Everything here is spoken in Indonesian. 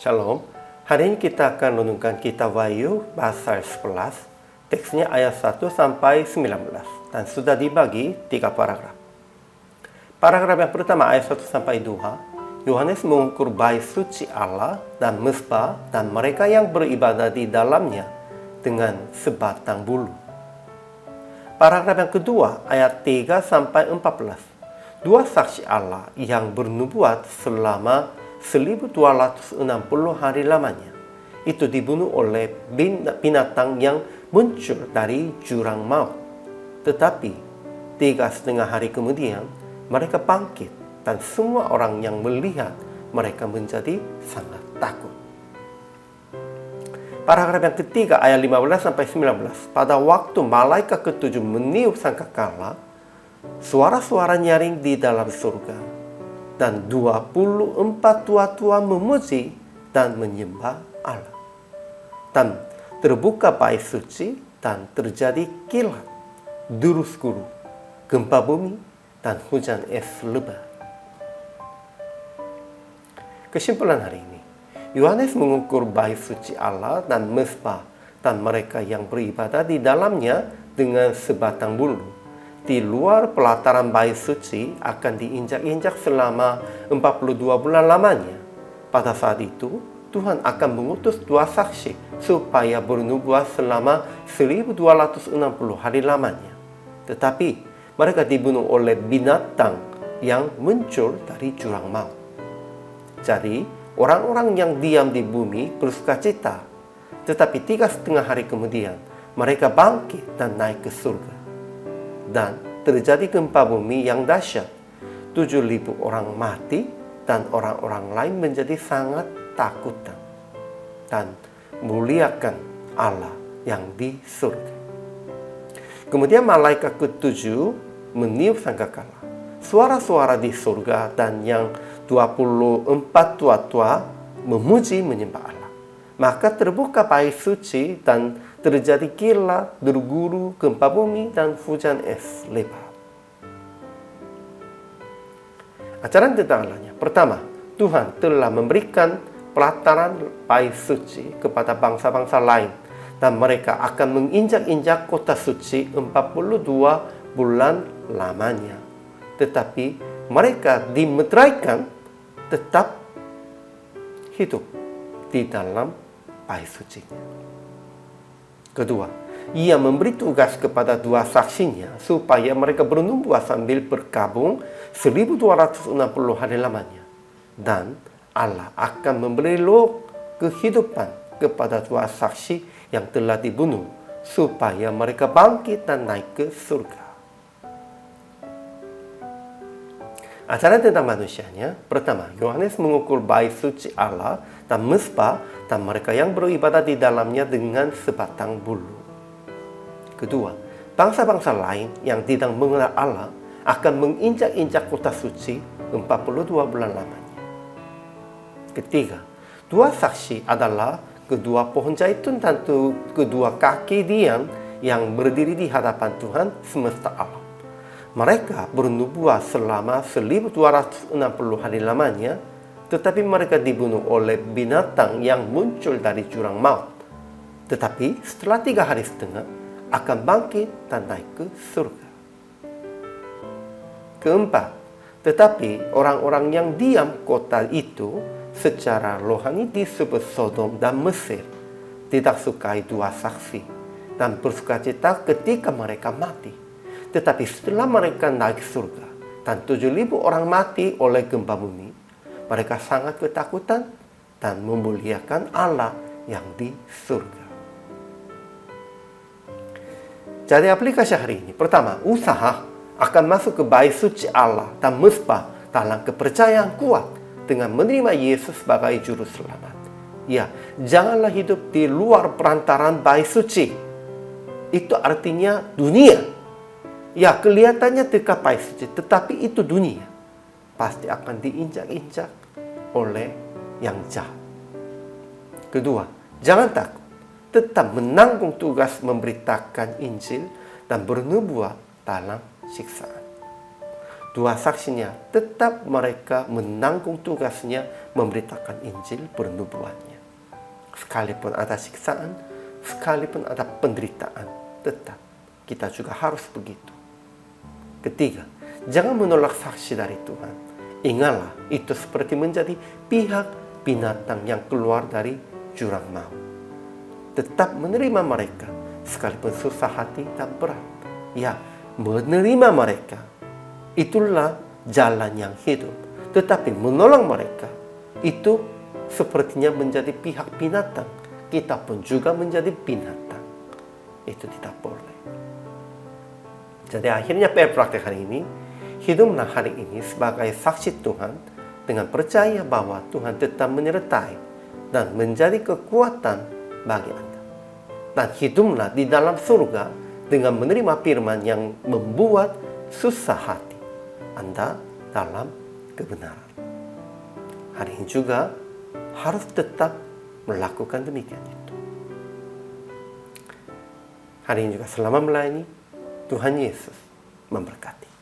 Shalom. Hari ini kita akan renungkan kitab Wahyu pasal 11, teksnya ayat 1 sampai 19 dan sudah dibagi 3 paragraf. Paragraf yang pertama ayat 1 sampai 2, Yohanes mengukur bait suci Allah dan mezbah dan mereka yang beribadah di dalamnya dengan sebatang bulu. Paragraf yang kedua ayat 3 sampai 14. Dua saksi Allah yang bernubuat selama 1260 hari lamanya itu dibunuh oleh binatang yang muncul dari jurang maut. Tetapi 3,5 hari kemudian mereka bangkit dan semua orang yang melihat mereka menjadi sangat takut. Paragraf yang ketiga ayat 15 sampai 19. Pada waktu malaikat ketujuh meniup sangkakala, suara-suara nyaring di dalam surga, dan 24 tua-tua memuji dan menyembah Allah. Dan terbuka bait suci dan terjadi kilat, durus guru, gempa bumi, dan hujan es lebat. Kesimpulan hari ini, Yohanes mengukur bait suci Allah dan mezbah dan mereka yang beribadah di dalamnya dengan sebatang bulu. Di luar pelataran bait suci akan diinjak-injak selama 42 bulan lamanya. Pada saat itu, Tuhan akan mengutus dua saksi supaya bernubuat selama 1260 hari lamanya. Tetapi mereka dibunuh oleh binatang yang muncul dari jurang maut. Jadi, orang-orang yang diam di bumi bersukacita. Tetapi 3,5 hari kemudian, mereka bangkit dan naik ke surga. Dan terjadi gempa bumi yang dahsyat. 7.000 orang mati dan orang-orang lain menjadi sangat takut dan muliakan Allah yang di surga. Kemudian malaikat ketujuh meniup sangkakala. Suara-suara di surga dan yang 24 tua-tua memuji menyembah Allah. Maka terbuka bait suci dan terjadi kilat, berguru, gempa bumi, dan hujan es lebat. Ajaran tentang Allahnya. Pertama, Tuhan telah memberikan pelataran bait suci kepada bangsa-bangsa lain, dan mereka akan menginjak-injak kota suci 42 bulan lamanya. Tetapi mereka dimeteraikan tetap hidup di dalam bait sucinya. Kedua, ia memberi tugas kepada dua saksinya supaya mereka bernubuat sambil berkabung 1260 hari lamanya. Dan Allah akan memberi kehidupan kepada dua saksi yang telah dibunuh supaya mereka bangkit dan naik ke surga. Ajaran tentang manusianya. Pertama, Yohanes mengukur bait suci Allah dan mezbah dan mereka yang beribadah di dalamnya dengan sebatang bulu. Kedua, bangsa-bangsa lain yang tidak mengenal Allah akan menginjak-injak kota suci 42 bulan lamanya. Ketiga, dua saksi adalah kedua pohon zaitun dan kedua kaki diam yang berdiri di hadapan Tuhan semesta alam. Mereka bernubuat selama 1260 hari lamanya, tetapi mereka dibunuh oleh binatang yang muncul dari jurang maut. Tetapi setelah 3,5 hari akan bangkit dan naik ke surga. Keempat, tetapi orang-orang yang diam kota itu secara rohani disebut Sodom dan Mesir tidak sukai dua saksi dan bersukacita ketika mereka mati. Tetapi setelah mereka naik surga dan 7.000 orang mati oleh gempa bumi, mereka sangat ketakutan dan memuliakan Allah yang di surga. Jadi aplikasi hari ini. Pertama, usaha akan masuk ke bait suci Allah dan mezbah dalam kepercayaan kuat dengan menerima Yesus sebagai juru selamat. Ya, janganlah hidup di luar perantaran bait suci. Itu artinya dunia. Ya, kelihatannya dekat bait suci, tetapi itu dunia. Pasti akan diinjak-injak oleh yang jahat. Kedua, jangan takut. Tetap menanggung tugas memberitakan Injil dan bernubuat dalam siksaan. dua saksinya, tetap mereka menanggung tugasnya memberitakan Injil bernubuatnya. Sekalipun ada siksaan, sekalipun ada penderitaan, tetap kita juga harus begitu. Ketiga, jangan menolak saksi dari Tuhan. Ingatlah, itu seperti menjadi pihak binatang yang keluar dari jurang maut. Tetap menerima mereka, sekalipun susah hati dan berat. Ya, menerima mereka. Itulah jalan yang hidup. Tetapi menolak mereka, itu sepertinya menjadi pihak binatang. Kita pun juga menjadi binatang. Itu tidak boleh. Jadi akhirnya praktek hari ini, hiduplah hari ini sebagai saksi Tuhan dengan percaya bahwa Tuhan tetap menyertai dan menjadi kekuatan bagi Anda. Dan hiduplah di dalam surga dengan menerima firman yang membuat susah hati Anda dalam kebenaran. Hari ini juga harus tetap melakukan demikian itu. Hari ini juga selama melayani, Tuhan Yesus memberkati.